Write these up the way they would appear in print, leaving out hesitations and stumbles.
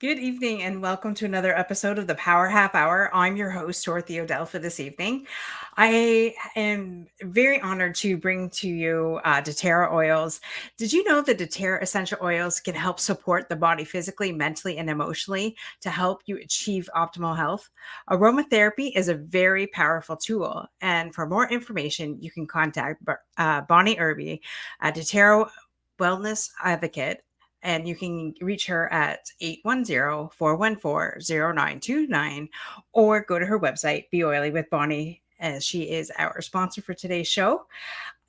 Good evening and welcome to another episode of the Power Half Hour. I'm your host, Dorothy Odell, for this evening. I am very honored to bring to you doTERRA oils. Did you know that doTERRA essential oils can help support the body physically, mentally, and emotionally to help you achieve optimal health? Aromatherapy is a very powerful tool. And for more information, you can contact Bonnie Irby, a doTERRA Wellness Advocate, and you can reach her at 810-414-0929 or go to her website, Be Oily with Bonnie, as she is our sponsor for today's show.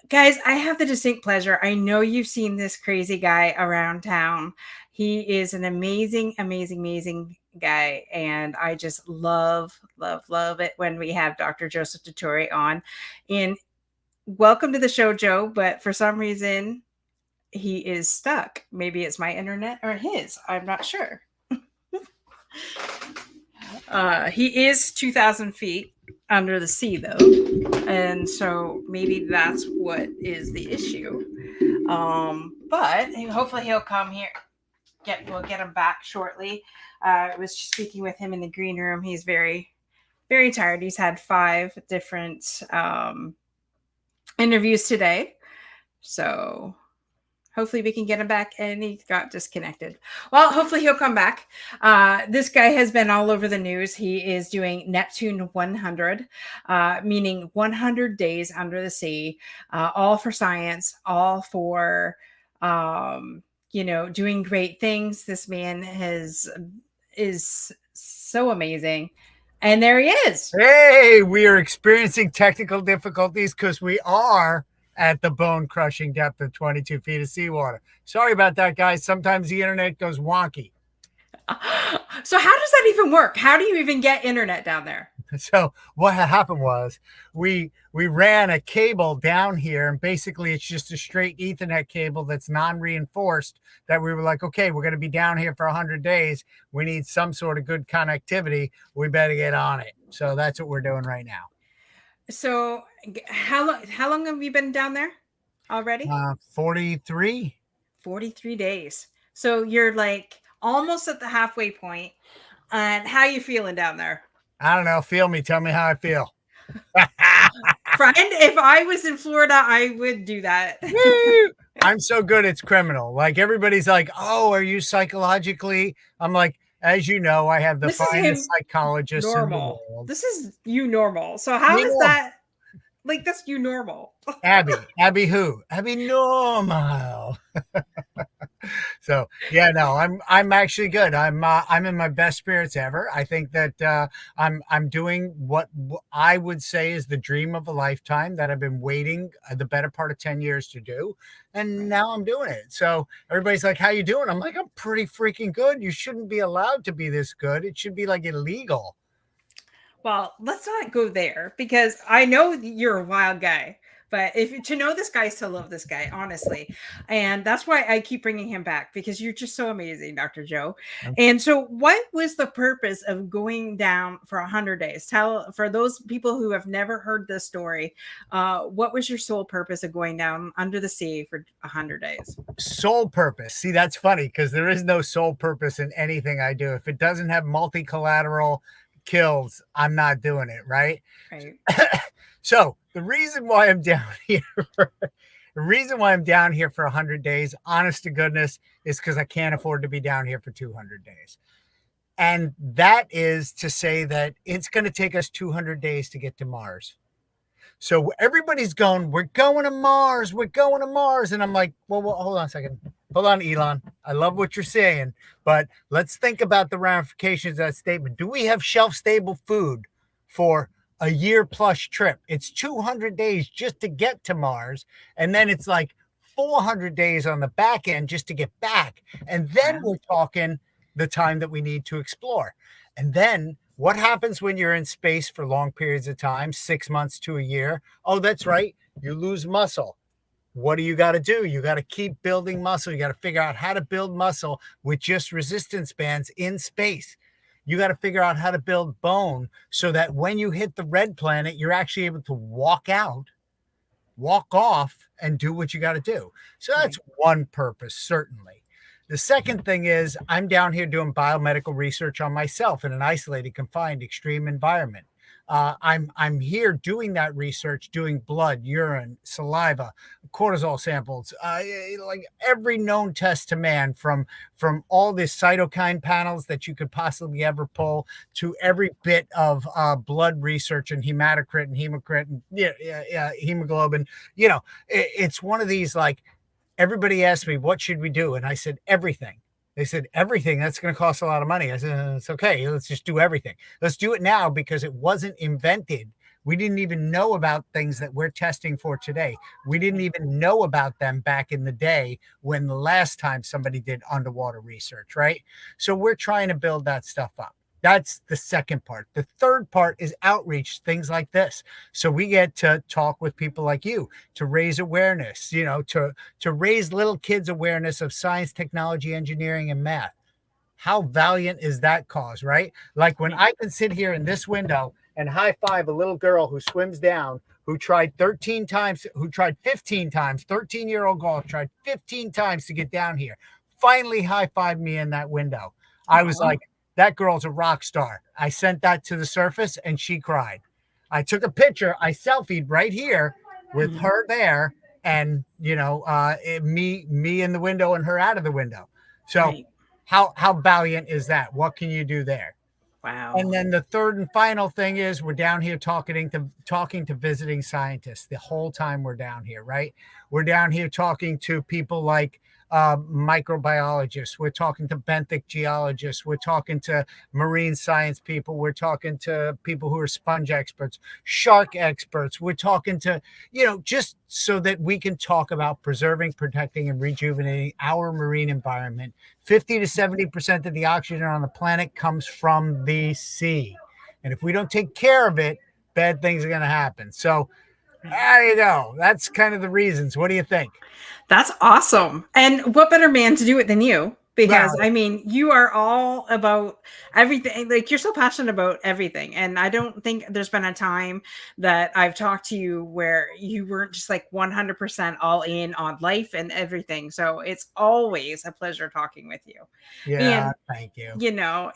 Guys, I have the distinct pleasure. I know you've seen this crazy guy around town. He is an amazing, amazing, amazing guy. And I just love, love, love it when we have Dr. Joseph Dituri on. And welcome to the show, Joe. But for some reason, he is stuck. Maybe it's my internet or his. I'm not sure. He is 2,000 feet under the sea, though. And so maybe that's what is the issue. But hopefully he'll come here. We'll get him back shortly. I was just speaking with him in the green room. He's very, very tired. He's had 5 different interviews today. So hopefully we can get him back, and he got disconnected. Well, hopefully he'll come back. This guy has been all over the news. He is doing Neptune 100, meaning 100 days under the sea, all for science, all for, doing great things. This man is so amazing. And there he is. Hey, we are experiencing technical difficulties because we are at the bone-crushing depth of 22 feet of seawater. Sorry about that, guys. Sometimes the internet goes wonky. So how does that even work? How do you even get internet down there? So what happened was we ran a cable down here, and basically it's just a straight Ethernet cable that's non-reinforced, that we were like, okay, we're going to be down here for 100 days. We need some sort of good connectivity. We better get on it. So that's what we're doing right now. So how long have you been down there already? 43. 43 days. So you're like almost at the halfway point. And how you feeling down there? I don't know. Feel me. Tell me how I feel. Friend, if I was in Florida, I would do that. I'm so good, it's criminal. Like, everybody's like, oh, are you psychologically? I'm like, as you know, I have the finest psychologists in the world. This is you normal. So how is that? Like, that's you normal. Abby who? Abby normal. So yeah, no, I'm actually good. I'm in my best spirits ever. I think that I'm doing what I would say is the dream of a lifetime that I've been waiting the better part of 10 years to do, and now I'm doing it. So everybody's like, "How you doing?" I'm like, "I'm pretty freaking good. You shouldn't be allowed to be this good. It should be like illegal." Well, let's not go there, because I know you're a wild guy. But if to know this guy is to love this guy, honestly. And that's why I keep bringing him back, because you're just so amazing, Dr. Joe. And so what was the purpose of going down for 100 days? Tell, for those people who have never heard this story, what was your sole purpose of going down under the sea for 100 days? Sole purpose. See, that's funny, because there is no sole purpose in anything I do. If it doesn't have multi-collateral kills, I'm not doing it, right? So the reason why I'm down here, for 100 days, honest to goodness, is because I can't afford to be down here for 200 days. And that is to say that it's going to take us 200 days to get to Mars. So everybody's going, we're going to Mars. We're going to Mars. And I'm like, well, hold on a second. Hold on, Elon. I love what you're saying, but let's think about the ramifications of that statement. Do we have shelf-stable food for a year plus trip? It's 200 days just to get to Mars, and then it's like 400 days on the back end just to get back. And then we're talking the time that we need to explore. And then what happens when you're in space for long periods of time, 6 months to a year? Oh, that's right. You lose muscle. What do? You got to do? You got to keep building muscle. You got to figure out how to build muscle with just resistance bands in space. You got to figure out how to build bone so that when you hit the red planet, you're actually able to walk off, and do what you got to do. So that's one purpose, certainly. The second thing is I'm down here doing biomedical research on myself in an isolated, confined, extreme environment. I'm here doing that research, doing blood, urine, saliva, cortisol samples, like every known test to man, from all the cytokine panels that you could possibly ever pull to every bit of blood research and hematocrit and hemocrit and hemoglobin. It's one of these, like, everybody asked me, what should we do? And I said, everything. They said, everything? That's going to cost a lot of money. I said, it's okay. Let's just do everything. Let's do it now because it wasn't invented. We didn't even know about things that we're testing for today. We didn't even know about them back in the day when the last time somebody did underwater research, right? So we're trying to build that stuff up. That's the second part. The third part is outreach, things like this. So we get to talk with people like you to raise awareness, to raise little kids' awareness of science, technology, engineering, and math. How valiant is that cause, right? Like when I can sit here in this window and high five a little girl who swims down, who tried 13 times, who tried 15 times, 13-year-old girl tried 15 times to get down here, finally high fived me in that window. I was like, that girl's a rock star. I sent that to the surface and she cried. I took a picture. I selfied right here with her there and, me in the window and her out of the window. So Right. how valiant is that? What can you do there? Wow. And then the third and final thing is we're down here talking to visiting scientists the whole time we're down here, right? We're down here talking to people like microbiologists. We're talking to benthic geologists. We're talking to marine science people. We're talking to people who are sponge experts, shark experts. We're talking to, just so that we can talk about preserving, protecting, and rejuvenating our marine environment. 50 to 70% of the oxygen on the planet comes from the sea. And if we don't take care of it, bad things are going to happen. So there you go. That's kind of the reasons. What do you think? That's awesome. And what better man to do it than you? Because Well, I mean, you are all about everything. Like, you're so passionate about everything. And I don't think there's been a time that I've talked to you where you weren't just like 100% all in on life and everything. So it's always a pleasure talking with you. yeah, And thank you.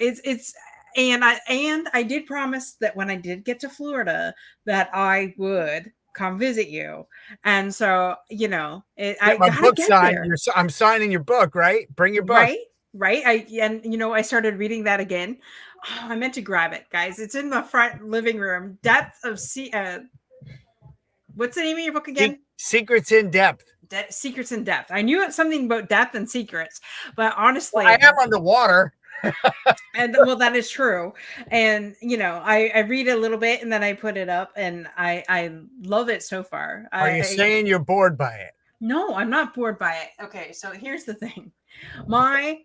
it's and I did promise that when I did get to Florida that I would come visit you. And so, Get I my gotta book get signed. there. I'm signing your book, right? Bring your book. Right? Right? I started reading that again. Oh, I meant to grab it, guys. It's in the front living room. Depth of Sea. What's the name of your book again? Secrets in Depth. Secrets in Depth. I knew it's something about depth and secrets, but Well, I honestly, am underwater. and well, that is true. And I read a little bit and then I put it up, and I love it so far. Are you saying you're bored by it? No, I'm not bored by it. Okay, so here's the thing. My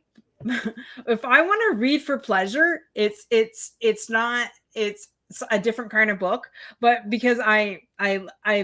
if I want to read for pleasure, it's not it's a different kind of book, but because I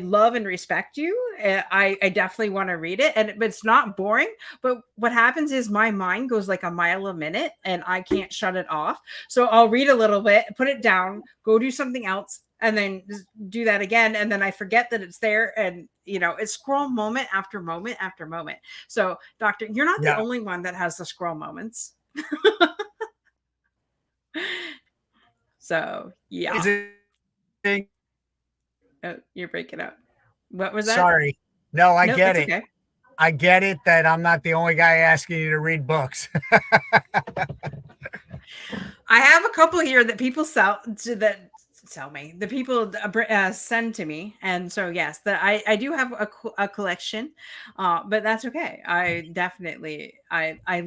love and respect you, I definitely want to read it, but it's not boring. But what happens is my mind goes like a mile a minute and I can't shut it off. So I'll read a little bit, put it down, go do something else, and then do that again, and then I forget that it's there, and it's scroll moment after moment after moment. So, doctor, you're not the Yeah. only one that has the scroll moments. So yeah. Oh, you're breaking up. What was that? Sorry. No, I No, get it's it. okay. I get it that I'm not the only guy asking you to read books. I have a couple here that people sell me. The people send to me, and so yes, that I do have a collection, but that's okay. I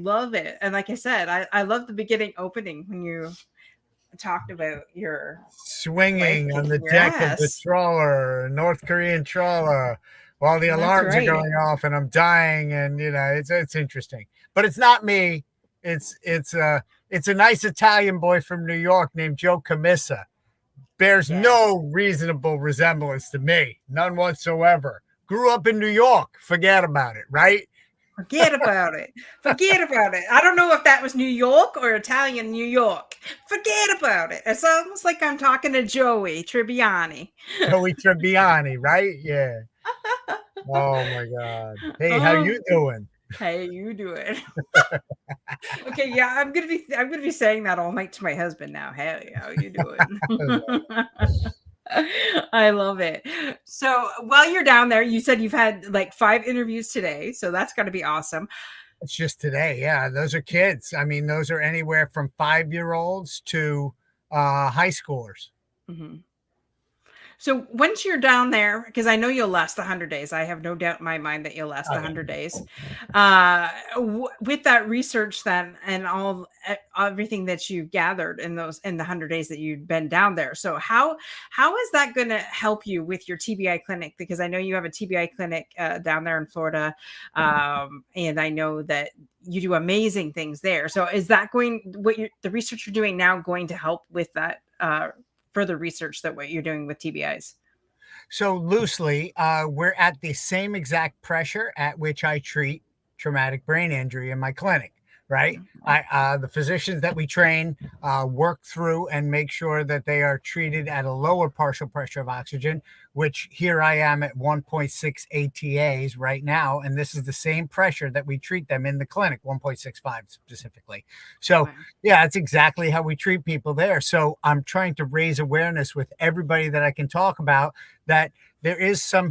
love it, and like I said, I love the beginning opening when you talked about your wife Swinging on the kicking your deck of the ass. trawler, North Korean trawler, while the That's alarms are right. going off and I'm dying, and it's interesting. But it's not me. It's a nice Italian boy from New York named Joe Camissa. Bears Yes. no reasonable resemblance to me, none whatsoever. Grew up in New York. Forget about it, right? Forget about it. Forget about it. I don't know if that was New York or Italian New York. Forget about it. It's almost like I'm talking to Joey Tribbiani. Joey Tribbiani, right? Yeah. Oh my God. Hey, how Oh, you doing? Hey, you do it. Okay, yeah, I'm gonna be saying that all night to my husband now. Hey, how you doing? I love it. So while you're down there, you said you've had like 5 interviews today, so that's got to be awesome. It's just today. Yeah, those are kids. I mean, those are anywhere from 5-year-olds to high schoolers. Mhm. So once you're down there, because I know you'll last the 100 days, I have no doubt in my mind that you'll last Oh, the yeah. 100 days. With that research, then, and everything that you gathered in the 100 days that you've been down there, so how is that going to help you with your TBI clinic? Because I know you have a TBI clinic down there in Florida, and I know that you do amazing things there. So is that the research you're doing now going to help with that? Further research that what you're doing with TBIs. So loosely, we're at the same exact pressure at which I treat traumatic brain injury in my clinic. Right. Mhm. The physicians that we train work through and make sure that they are treated at a lower partial pressure of oxygen, which here I am at 1.6 ATAs right now. And this is the same pressure that we treat them in the clinic, 1.65 specifically. So, Wow. yeah, that's exactly how we treat people there. So I'm trying to raise awareness with everybody that I can talk about that there is some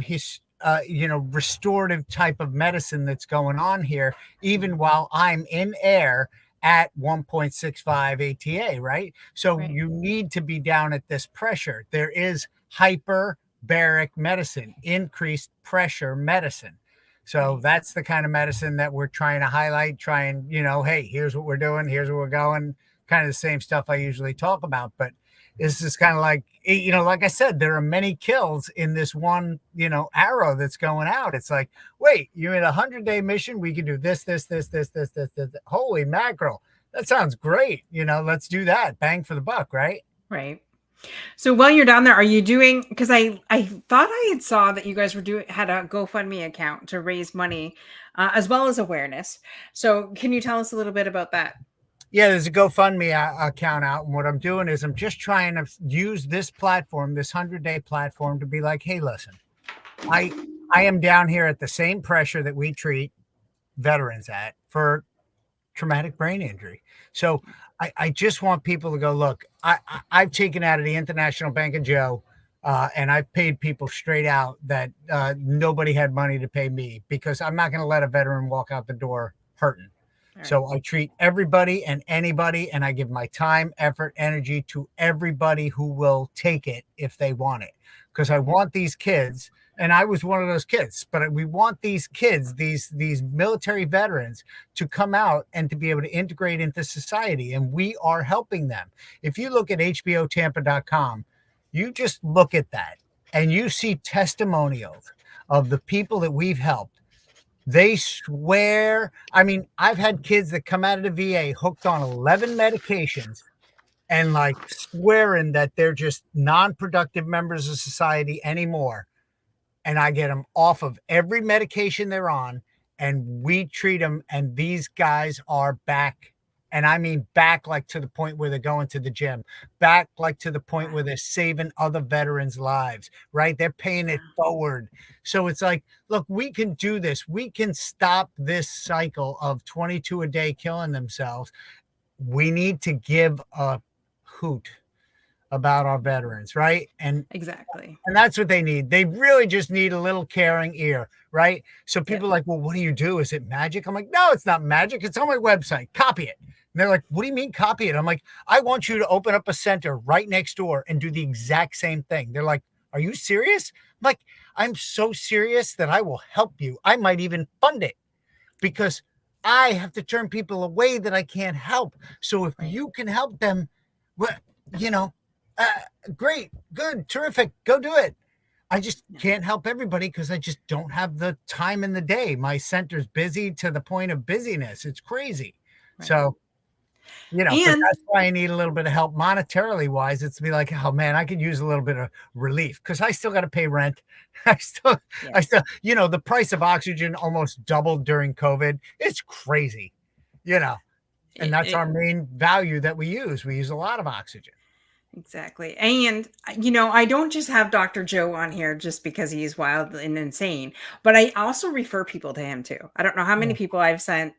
restorative type of medicine that's going on here, even Mhm. while I'm in air at 1.65 ATA, right? So Right. you need to be down at this pressure. There is hyperbaric medicine, increased pressure medicine. So Right. that's the kind of medicine that we're trying to highlight, hey, here's what we're doing, here's where we're going, kind of the same stuff I usually talk about. But this is kind of like, like I said, there are many kills in this one, arrow that's going out. It's like, wait, you're in a 100-day mission. We can do this. Holy mackerel. That sounds great. Let's do that. Bang for the buck, right? Right. So while you're down there, are you doing? Because I thought I had saw that you guys were doing had a GoFundMe account to raise money, as well as awareness. So can you tell us a little bit about that? Yeah, there's a GoFundMe account out. And what I'm doing is I'm just trying to use this platform, this 100-day platform to be like, hey, listen, I, I am down here at the same pressure that we treat veterans at for traumatic brain injury. So I just want people to go, look, I've taken out of the International Bank of Joe, and I've paid people straight out that nobody had money to pay me because I'm not going to let a veteran walk out the door hurting. All right. So I treat everybody and anybody, and I give my time, effort, energy to everybody who will take it if they want it. Because I want these kids, and I was one of those kids, but we want these kids, these military veterans, to come out and to be able to integrate into society. And we are helping them. If you look at HBOTampa.com, you just look at that and you see testimonials of the people that we've helped. They swear. I mean, I've had kids that come out of the VA hooked on 11 medications and like swearing that they're just non-productive members of society anymore, and I get them off of every medication they're on, and we treat them, and these guys are back. And I mean back like to the point where they're going to the gym, back like to the point where Wow. they're saving other veterans' lives, right? They're paying it forward. So it's like, look, we can do this. We can stop this cycle of 22 a day killing themselves. We need to give a hoot about our veterans, right? Exactly. And that's what they need. They really just need a little caring ear, right? So Yep. people are like, well, what do you do? Is it magic? I'm like, no, it's not magic. It's on my website. Copy it. And they're like, what do you mean copy it? I'm like, I want you to open up a center right next door and do the exact same thing. They're like, are you serious? I'm like, I'm so serious that I will help you. I might even fund it because I have to turn people away that I can't help. So if Right. you can help them, well, you know, uh, great, good, terrific, go do it. I just Yeah. can't help everybody because I just don't have the time in the day. My center's busy to the point of busyness. It's crazy. Right. So, but And that's why I need a little bit of help monetarily wise. It's to be like, oh man, I could use a little bit of relief because I still got to pay rent. I still, I yes. still, the price of oxygen almost doubled during COVID. It's crazy, you know, and It, that's it our main value that we use. We use a lot of oxygen. Exactly. And, I don't just have Dr. Joe on here just because he's wild and insane, but I also refer people to him too. I don't know how many Yeah. people I've sent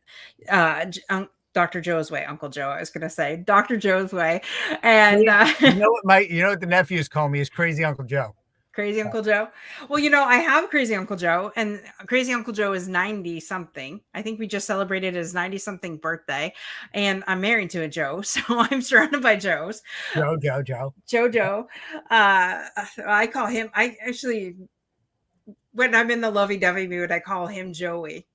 Dr. Joe's way, Uncle Joe, I was going to say, Dr. Joe's way. And You know what the nephews call me is Crazy Uncle Joe. Crazy Uncle Joe. Well, I have Crazy Uncle Joe, and Crazy Uncle Joe is 90 something. I think we just celebrated his 90 something birthday, and I'm married to a Joe, so I'm surrounded by Joes. Joe, Joe, Joe. Jojo. I call him, I actually, when I'm in the lovey dovey mood, I call him Joey.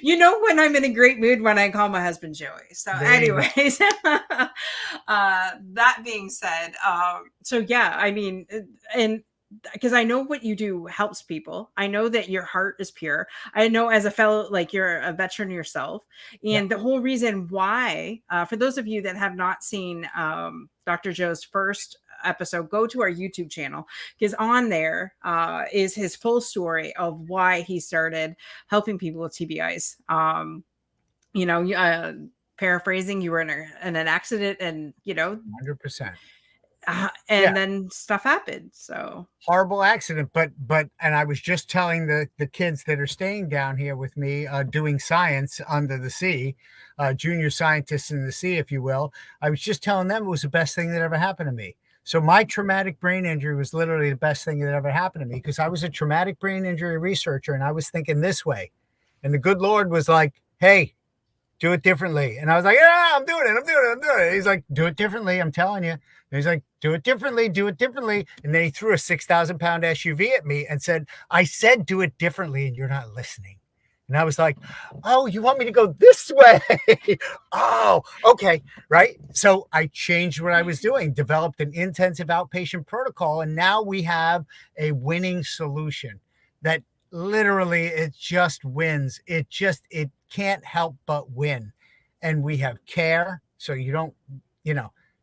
When I'm in a great mood when I call my husband Joey. So, There you go. anyways, that being said, so yeah, I mean, and because I know what you do helps people. I know that your heart is pure. I know as a fellow, like you're a veteran yourself. Yeah. And the whole reason why, for those of you that have not seen Dr. Joe's first episode, go to our YouTube channel because on there is his full story of why he started helping people with TBIs. Paraphrasing, you were in an accident and, 100%. Yeah. and then stuff happened. So Horrible accident, but and I was just telling the kids that are staying down here with me, doing science under the sea, junior scientists in the sea, if you will. I was just telling them it was the best thing that ever happened to me. So my traumatic brain injury was literally the best thing that ever happened to me because I was a traumatic brain injury researcher and I was thinking this way, and the good Lord was like, "Hey, do it differently." And I was like, "Yeah, I'm doing it. He's like, "Do it differently. I'm telling you." And he's like, "Do it differently. Do it differently." And then he threw a 6,000-pound SUV at me and said, "I said, do it differently. And you're not listening." And I was like, "Oh, you want me to go this way?" Oh, okay. Right. So I changed what I was doing, developed an intensive outpatient protocol. And now we have a winning solution that literally it just wins. It can't help but win. And we have care. So you don't,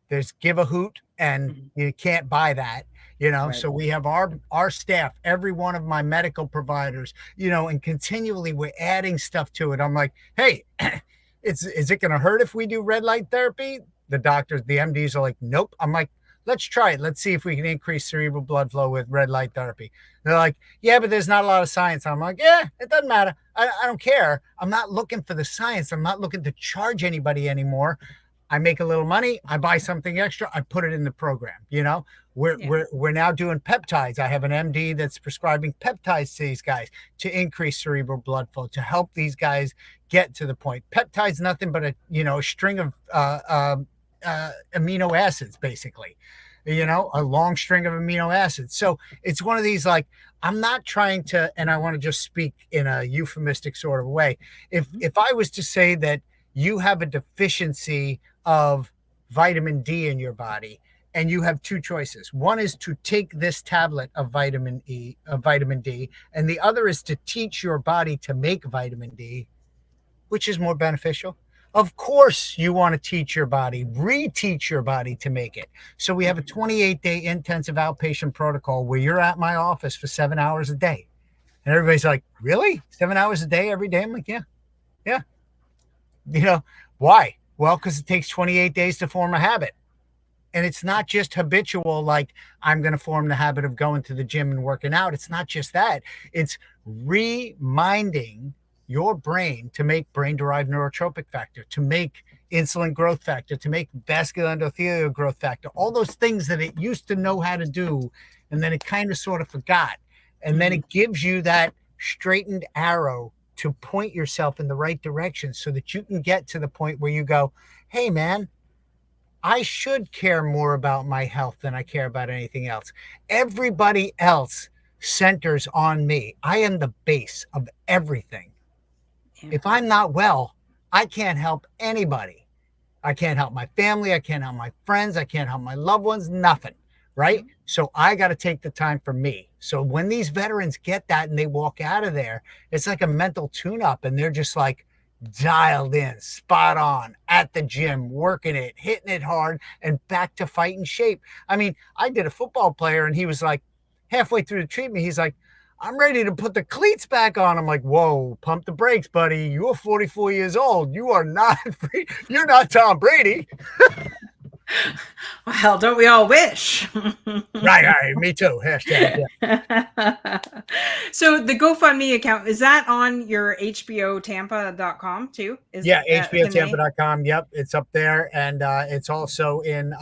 there's give a hoot and mhm, you can't buy that. right. So we have our staff, every one of my medical providers, and continually we're adding stuff to it. I'm like, "Hey, is it going to hurt if we do red light therapy?" The doctors, the MDs are like, "Nope." I'm like, "Let's try it. Let's see if we can increase cerebral blood flow with red light therapy." They're like, "Yeah, but there's not a lot of science." I'm like, "Yeah, it doesn't matter. I don't care. I'm not looking for the science. I'm not looking to charge anybody anymore. I make a little money. I buy something extra. I put it in the program. We're Yeah. we're now doing peptides. I have an MD that's prescribing peptides to these guys to increase cerebral blood flow to help these guys get to the point. Peptides nothing but a string of amino acids, basically. Right. A long string of amino acids. So it's one of these like I'm not trying to, and I want to just speak in a euphemistic sort of way. If Mhm. if I was to say that you have a deficiency of vitamin D in your body, and you have two choices. One is to take this tablet of vitamin D, and the other is to teach your body to make vitamin D. Which is more beneficial? Of course, you want to teach your body, reteach your body to make it. So we have a Mhm. 28-day intensive outpatient protocol where you're at my office for 7 hours a day. And everybody's like, "Really? 7 hours a day every day?" I'm like, "Yeah, yeah." Why? Well, because it takes 28 days to form a habit. And it's not just habitual, like I'm going to form the habit of going to the gym and working out. It's not just that. It's reminding your brain to make brain derived neurotropic factor, to make insulin growth factor, to make vascular endothelial growth factor, all those things that it used to know how to do. And then it kind of sort of forgot. And then Mhm. it gives you that straightened arrow to point yourself in the right direction so that you can get to the point where you go, "Hey, man, I should care more about my health than I care about anything else. Everybody else centers on me. I am the base of everything. Yeah. If I'm not well, I can't help anybody. I can't help my family. I can't help my friends. I can't help my loved ones. Nothing. Right. Mhm. So I got to take the time for me. So when these veterans get that and they walk out of there, it's like a mental tune up and they're just like dialed in, spot on at the gym, working it, hitting it hard, and back to fighting shape. I mean, I did a football player and he was like halfway through the treatment, he's like, I'm ready to put the cleats back on. I'm like, whoa, pump the brakes, buddy. You are 44 years old. You are not free. You're not Tom Brady. Well, don't we all wish? Right. Me too. Hashtag. Yeah. So the GoFundMe account, is that on your HBOTampa.com too? Is Yeah, can they? HBOTampa.com. Yep, it's up there, and it's also in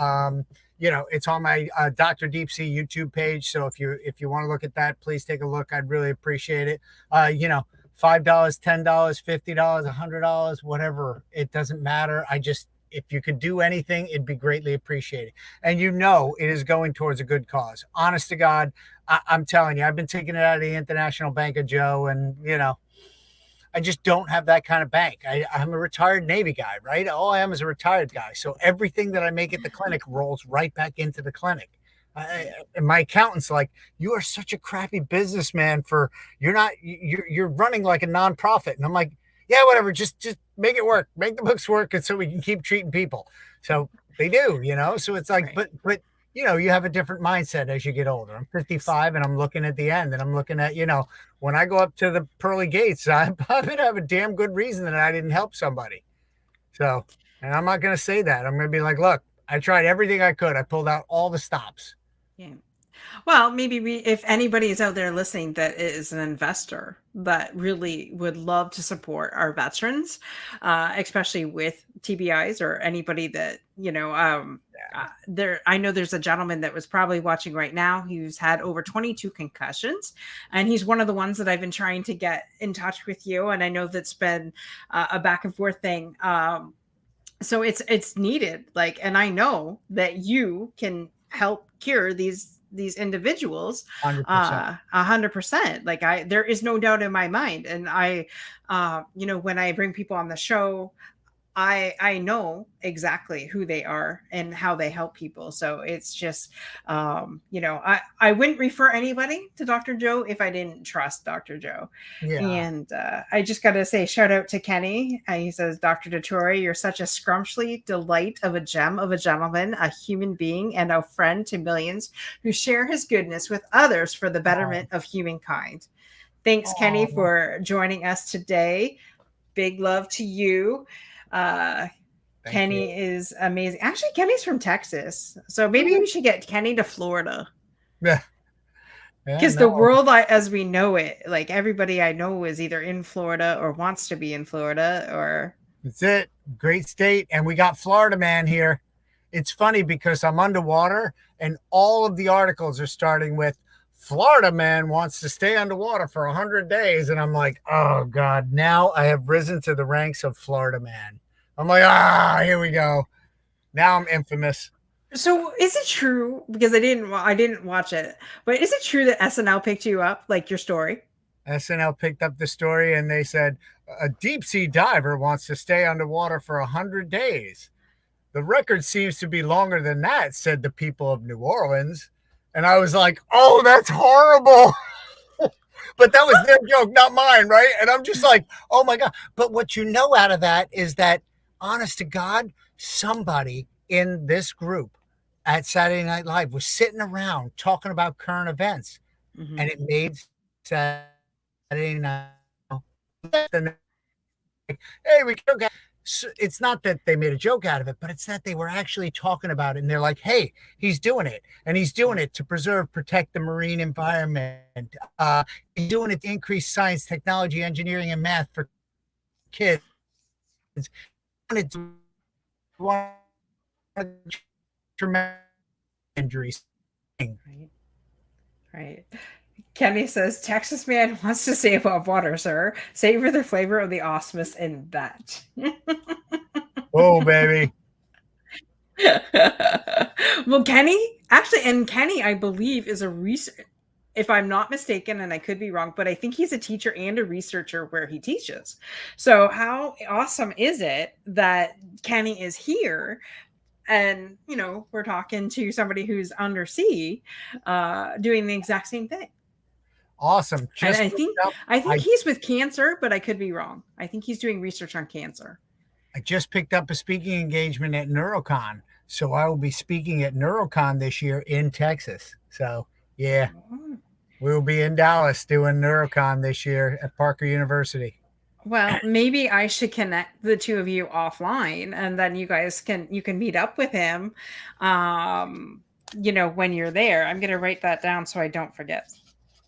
it's on my Dr. Deepsea YouTube page. So if you want to look at that, please take a look. I'd really appreciate it. $5, $10, $50, $100, whatever. It doesn't matter. If you could do anything, it'd be greatly appreciated. And it is going towards a good cause. Honest to God, I'm telling you, I've been taking it out of the International Bank of Joe, and I just don't have that kind of bank. I'm a retired Navy guy, right? All I am is a retired guy. So everything that I make at the clinic rolls right back into the clinic. And my accountant's like, you are such a crappy businessman you're running like a nonprofit. And I'm like, yeah, whatever. Just make it work. Make the books work. And so we can keep treating people. So they do. So it's like, Right. but you have a different mindset as you get older. I'm 55 and I'm looking at the end and I'm looking at, when I go up to the pearly gates, I'm going to have a damn good reason that I didn't help somebody. So, and I'm not going to say that. I'm going to be like, look, I tried everything I could. I pulled out all the stops. Yeah. Well, maybe if anybody is out there listening that is an investor that really would love to support our veterans, especially with TBIs or anybody that, I know there's a gentleman that was probably watching right now who's had over 22 concussions, and he's one of the ones that I've been trying to get in touch with you. And I know that's been a back and forth thing. So it's needed, like, and I know that you can help cure these individuals 100%. 100%. Like, there is no doubt in my mind. And when I bring people on the show, I know exactly who they are and how they help people. So it's just, I wouldn't refer anybody to Dr. Joe if I didn't trust Dr. Joe. Yeah. And I just got to say, shout out to Kenny. He says, Dr. Dituri, you're such a scrumptious delight of a gem of a gentleman, a human being, and a friend to millions who share his goodness with others for the betterment of humankind. Thanks, Kenny, Oh, for joining us today. Big love to you. Uh, thank you. Kenny is amazing. Actually, Kenny's from Texas, so maybe we should get Kenny to Florida, Yeah. Yeah. because the No, world as we know it, like everybody I know is either in Florida or wants to be in Florida, or that's it. Great state. And we got Florida man here. It's funny because I'm underwater and all of the articles are starting with Florida man wants to stay underwater for 100 days. And I'm like, oh, God, now I have risen to the ranks of Florida man. I'm like, here we go. Now I'm infamous. so is it true? Because I didn't watch it, but is it true that SNL picked you up, like your story? SNL picked up the story and they said a deep sea diver wants to stay underwater for 100 days. The record seems to be longer than that, said the people of New Orleans. And I was like, oh, that's horrible. But that was their joke, not mine, right? And I'm just like, oh my God. But what you know out of that is that, honest to God, somebody in this group at Saturday Night Live was sitting around talking about current events, Mm-hmm. and it made Saturday Night. Hey, we okay. So it's not that they made a joke out of it, but it's that they were actually talking about it. And they're like, hey, he's doing it. And he's doing it to protect the marine environment. He's doing it to increase science, technology, engineering, and math for kids. It's one traumatic injuries. Right. Right. Kenny says, Texas man wants to stay above water, sir. Savor the flavor of the osmus in that. Oh, baby. Well, Kenny, I believe, is a research. If I'm not mistaken, and I could be wrong, but I think he's a teacher and a researcher where he teaches. So, how awesome is it that Kenny is here? And we're talking to somebody who's undersea, doing the exact same thing. Awesome. And Just I looked think up. I think I he's with cancer, but I could be wrong. I think he's doing research on cancer. I just picked up a speaking engagement at Neurocon. So I will be speaking at Neurocon this year in Texas. So, yeah. Oh. We will be in Dallas doing NeuroCon this year at Parker University. Well, maybe I should connect the two of you offline, and then you can meet up with him, um, when you're there. I'm gonna write that down so I don't forget,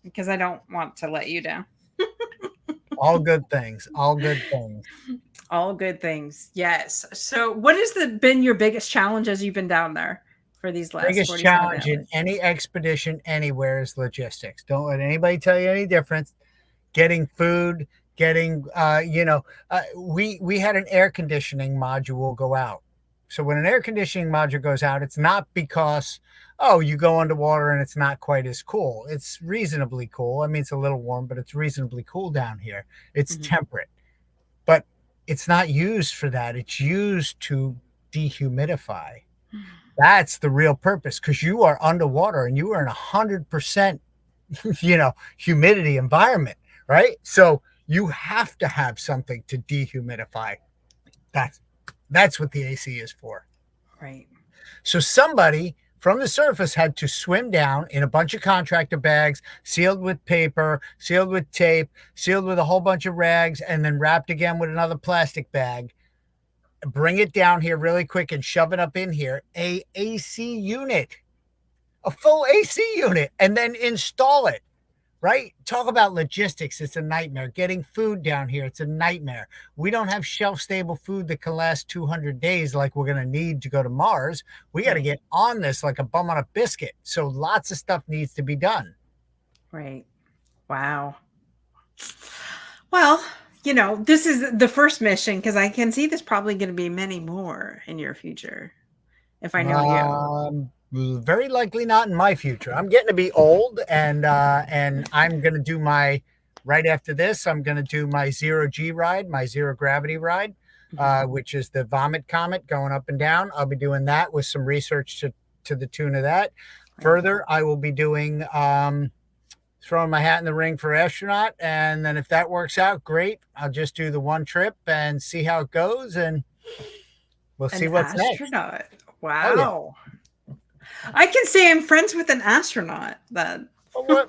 because I don't want to let you down. All good things. All good things. All good things. Yes. So, what has been your biggest challenge as you've been down there for these last Biggest 47 challenge in hours? any expedition anywhere is logistics. Don't let anybody tell you any difference. Getting food, getting we had an air conditioning module go out. So when an air conditioning module goes out, it's not because you go underwater and it's not quite as cool. It's reasonably cool. I mean, it's a little warm, but it's reasonably cool down here. It's Mhm. temperate, but it's not used for that. It's used to dehumidify. That's the real purpose, because you are underwater and you are in 100% humidity environment, right? So you have to have something to dehumidify. That's what the AC is for. Right. So somebody from the surface had to swim down in a bunch of contractor bags, sealed with paper, sealed with tape, sealed with a whole bunch of rags, and then wrapped again with another plastic bag, bring it down here really quick and shove it up in here, a AC unit, a full AC unit, and then install it. Right? Talk about logistics. It's a nightmare. Getting food down here, it's a nightmare. We don't have shelf stable food that can last 200 days like we're going to need to go to Mars. We got to Right. get on this like a bum on a biscuit. So lots of stuff needs to be done. Right. Wow. Well, this is the first mission, because I can see there's probably going to be many more in your future if I know you. Very likely not in my future. I'm getting to be old, and I'm going to do my right after this. I'm going to do my zero G ride, my zero gravity ride, Mhm. which is the Vomit Comet going up and down. I'll be doing that with some research to the tune of that. Right. Further, I will be doing throwing my hat in the ring for astronaut, and then if that works out, great. I'll just do the one trip and see how it goes, and we'll see An what's next. astronaut. Oh yeah. Wow. I can say I'm friends with an astronaut then. Well,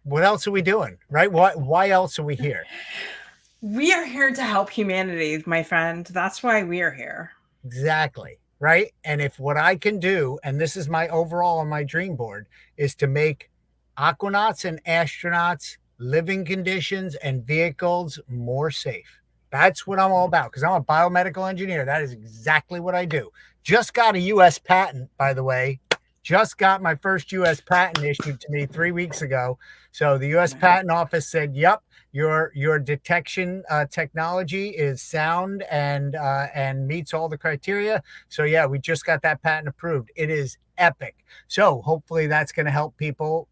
what else are we doing, right? Why else are we here? We are here to help humanity, my friend. That's why we are here. Exactly, right? And if what I can do, and this is my overall on my dream board, is to make aquanauts and astronauts living conditions and vehicles more safe. That's what I'm all about, because I'm a biomedical engineer. That is exactly what I do. Just got a US patent, by the way. Just got my first US patent issued to me 3 weeks ago. So the US Wow. Patent Office said, "Yep, your detection technology is sound and meets all the criteria." So yeah, we just got that patent approved. It is epic. So hopefully that's going to help people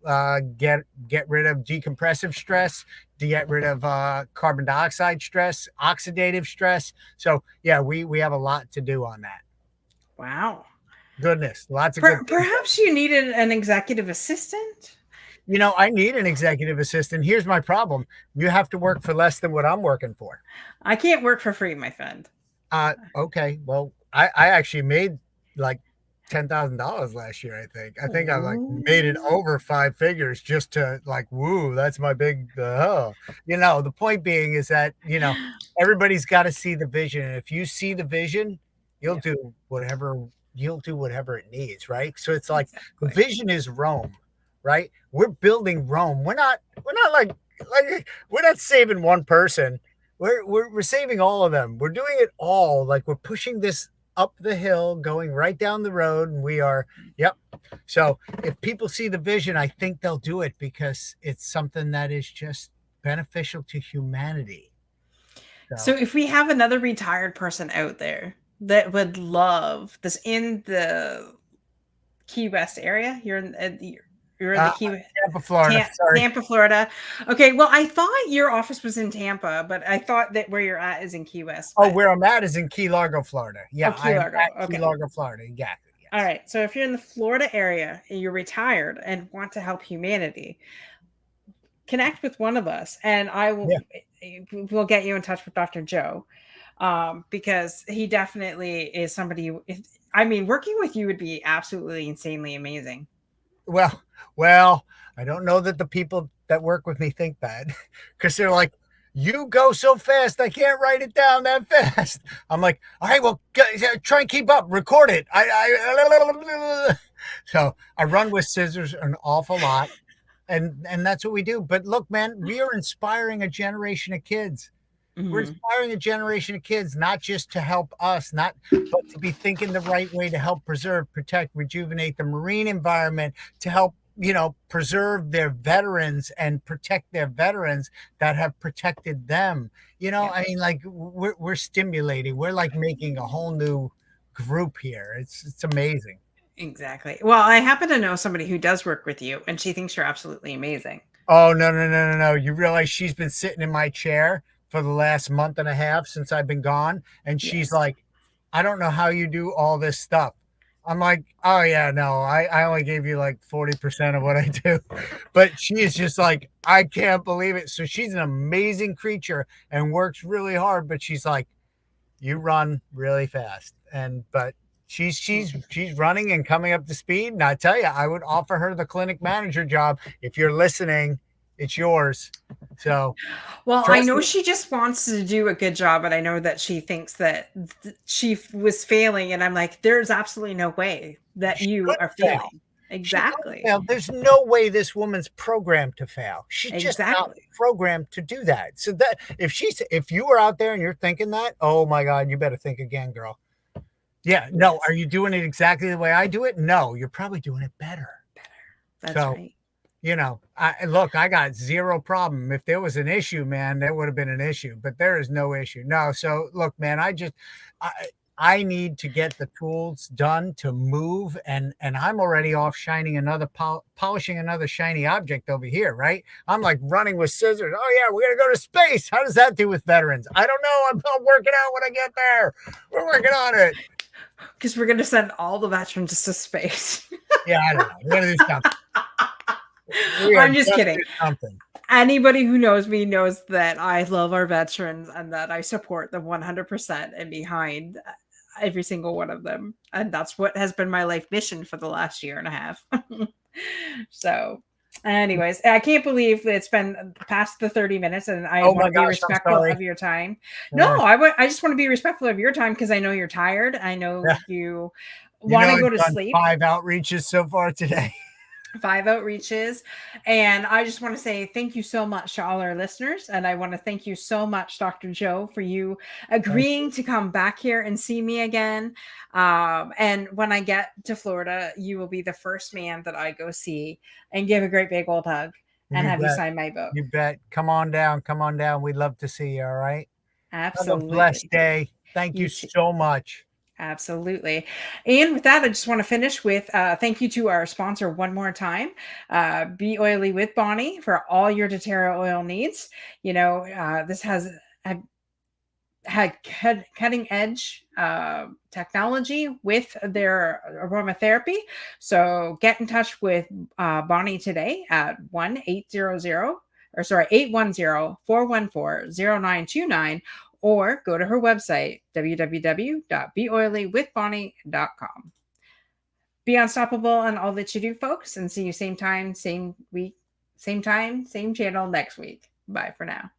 get rid of decompressive stress, to get rid of carbon dioxide stress, oxidative stress. So yeah, we have a lot to do on that. Wow. Goodness, lots of good things. Perhaps you needed an executive assistant? I need an executive assistant. Here's my problem: you have to work for less than what I'm working for. I can't work for free, my friend. Okay. Well, I actually made like $10,000 last year. I think I like made it Ooh. over five figures just to like, woo, that's my big, the point being is that, everybody's got to see the vision. And if you see the vision, you'll Yeah, do whatever, you'll do whatever it needs. Right. So it's like the exactly. vision is Rome, right? We're building Rome. We're not like, we're not saving one person. We're saving all of them. We're doing it all. Like we're pushing this up the hill, going right down the road, and we are. Yep. So if people see the vision, I think they'll do it because it's something that is just beneficial to humanity. So, So if we have another retired person out there that would love this in the Key West area, you're in the uh, Key Tampa, Florida. Sorry. Tampa, Florida. Okay, well, I thought your office was in Tampa, but I thought that where you're at is in Key West. Oh, But where I'm at is in Key Largo, Florida. oh, Yeah, I Key am Largo. at Key Okay. Largo, Florida. Exactly. All Yes. right. So if you're in the Florida area and you're retired and want to help humanity, connect with one of us, and I Yeah. will get you in touch with Dr. Joe, because he definitely is somebody. I mean, working with you would be absolutely insanely amazing. Well, I don't know that the people that work with me think that because they're like, you go so fast, I can't write it down that fast. I'm like, all right, well, try and keep up, record it. So I run with scissors an awful lot, and that's what we do. But look, man, we are inspiring a generation of kids. We're Mhm. inspiring a generation of kids, not just to help us, not but to be thinking the right way to help preserve, protect, rejuvenate the marine environment, to help, preserve their veterans and protect their veterans that have protected them. Yeah, I mean, like we're stimulating. We're like making a whole new group here. It's amazing. exactly. Well, I happen to know somebody who does work with you, and she thinks you're absolutely amazing. Oh, no, no, no, no, no. You realize she's been sitting in my chair for the last month and a half since I've been gone. And she's Yes. like, I don't know how you do all this stuff. I'm like, oh, yeah, no, I only gave you like 40% of what I do. But she is just like, I can't believe it. So she's an amazing creature and works really hard. But she's like, you run really fast. But she's running and coming up to speed. And I tell you, I would offer her the clinic manager job. If you're listening, it's yours. So Well, I trust know me. she just wants to do a good job, but I know that she thinks that was failing, and I'm like, there's absolutely no way that She you are couldn't fail. failing. She couldn't Exactly. fail. There's no way this woman's programmed to fail. She's just not Exactly. programmed to do that. So that if you were out there and you're thinking that, oh my God, you better think again, girl. Yeah, no. Are Yes. you doing it exactly the way I do it? No, you're probably doing it better. Better. That's So right. I got zero problem. If there was an issue, man, there would have been an issue, but there is no issue. No. So look, man, I, I need to get the tools done to move, and I'm already off shining polishing another shiny object over here, right? I'm like running with scissors. Oh yeah, we're gonna go to space. How does that do with veterans? I don't know. I'm working out when I get there. We're working on it. Because we're going to send all the veterans to space. Yeah, I don't know. We're gonna do something. We are I'm just gonna kidding. do something. Anybody who knows me knows that I love our veterans and that I support them 100% and behind every single one of them. And that's what has been my life mission for the last year and a half. So, anyways, I can't believe it's been past the 30 minutes and I Oh want my to be gosh, I'm respectful sorry. of your time. No, Yeah. I just want to be respectful of your time because I know you're tired. I know Yeah. you want to go I've to done sleep. 5 outreaches so far today. 5 outreaches. And I just want to say thank you so much to all our listeners. And I want to thank you so much, Dr. Joe, for you Thank agreeing to come back here and see me again. And when I get to Florida, you will be the first man that I go see and give a great big old hug and you have you bet. sign my book. You bet. Come on down. Come on down. We'd love to see you. All right. Have a blessed Absolutely. day. Thank you You too. so much. Absolutely. And with that, I just want to finish with thank you to our sponsor one more time, Be Oily with Bonnie, for all your doTERRA oil needs. This has had cutting edge technology with their aromatherapy. So get in touch with Bonnie today at 810-414-0929, or go to her website, www.beoilywithbonnie.com. Be unstoppable in all that you do, folks, and see you same time, same week, same time, same channel next week. Bye for now.